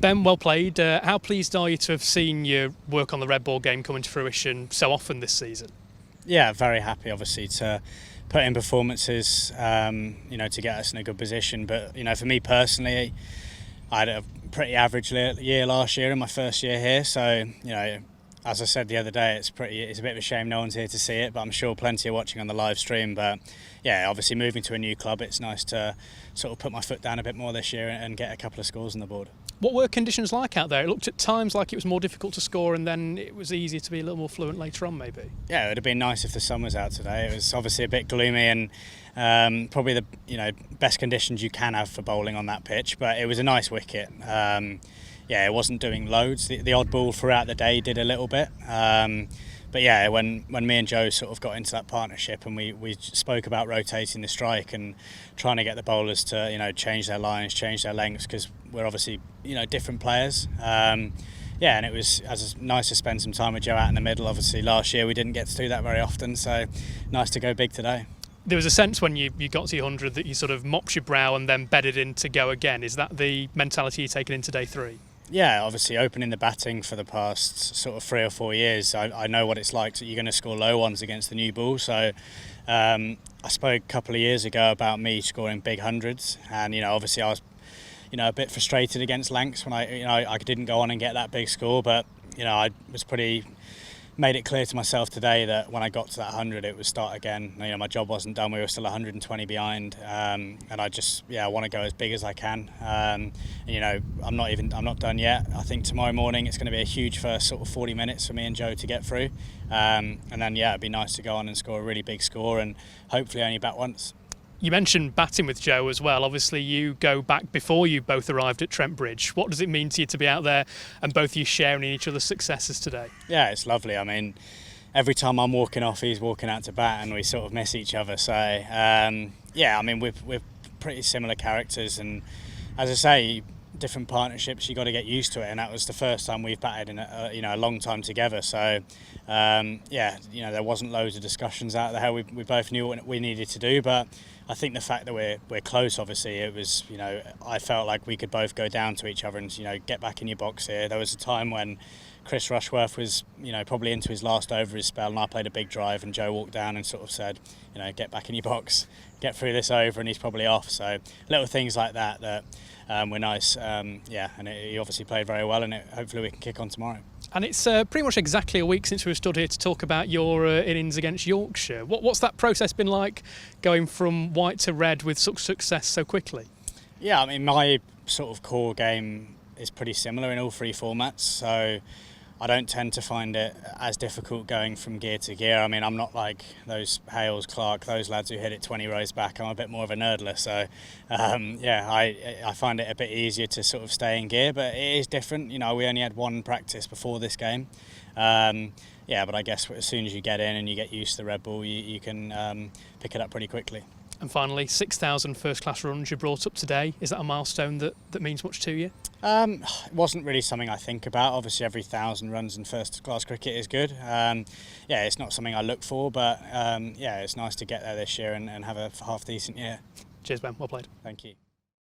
Ben, well played. How pleased are you to have seen your work on the red ball game come into fruition so often this season? Yeah, very happy obviously to put in performances, to get us in a good position. But, for me personally, I had a pretty average year last year in my first year here. So, as I said the other day, it's a bit of a shame no one's here to see it, but I'm sure plenty are watching on the live stream. But yeah, obviously moving to a new club, it's nice to sort of put my foot down a bit more this year and get a couple of scores on the board. What were conditions like out there? It looked at times like it was more difficult to score, and then it was easier to be a little more fluent later on, maybe. Yeah, it would have been nice if the sun was out today. It was obviously a bit gloomy and probably the best conditions you can have for bowling on that pitch, but it was a nice wicket. It wasn't doing loads. The odd ball throughout the day did a little bit. But yeah, when me and Joe sort of got into that partnership and we spoke about rotating the strike and trying to get the bowlers to change their lines, change their lengths, because we're obviously different players. And it was nice to spend some time with Joe out in the middle. Obviously last year we didn't get to do that very often, so nice to go big today. There was a sense when you got to your 100 that you sort of mopped your brow and then bedded in to go again. Is that the mentality you're taking into day 3? Yeah, obviously opening the batting for the past sort of 3 or 4 years, I know what it's like. You're going to score low ones against the new ball. So I spoke a couple of years ago about me scoring big hundreds, and obviously I was a bit frustrated against Lancs when I didn't go on and get that big score, but I was made it clear to myself today that when I got to that 100 it would start again. My job wasn't done. We were still 120 behind, and I want to go as big as I can. I'm not done yet. I think tomorrow morning it's going to be a huge first sort of 40 minutes for me and Joe to get through, and then it'd be nice to go on and score a really big score and hopefully only bat once. You mentioned batting with Joe as well. Obviously you go back before you both arrived at Trent Bridge. What does it mean to you to be out there and both of you sharing in each other's successes today? Yeah, it's lovely. I mean, every time I'm walking off, he's walking out to bat and we sort of miss each other. So, we're pretty similar characters, and as I say, different partnerships, you got to get used to it, and that was the first time we've batted in a long time together. So there wasn't loads of discussions out there. We both knew what we needed to do, but I think the fact that we're close, obviously, it was I felt like we could both go down to each other and get back in your box here. There was a time when Chris Rushworth was probably into his last over his spell, and I played a big drive, and Joe walked down and sort of said, get back in your box, get through this over, and he's probably off. So little things like that were nice. And he obviously played very well, and hopefully we can kick on tomorrow. And it's pretty much exactly a week since we were stood here to talk about your innings against Yorkshire. What's that process been like, going from white to red with such success so quickly? Yeah, I mean, my sort of core game is pretty similar in all 3 formats, so I don't tend to find it as difficult going from gear to gear. I mean, I'm not like those Hales, Clarke, those lads who hit it 20 rows back. I'm a bit more of a nerdler, so I find it a bit easier to sort of stay in gear, but it is different. We only had 1 practice before this game. But I guess as soon as you get in and you get used to the red ball, you can pick it up pretty quickly. And finally, 6,000 first-class runs you brought up today. Is that a milestone that means much to you? It wasn't really something I think about. Obviously, every 1,000 runs in first-class cricket is good. It's not something I look for, but it's nice to get there this year and have a half-decent year. Cheers, Ben. Well played. Thank you.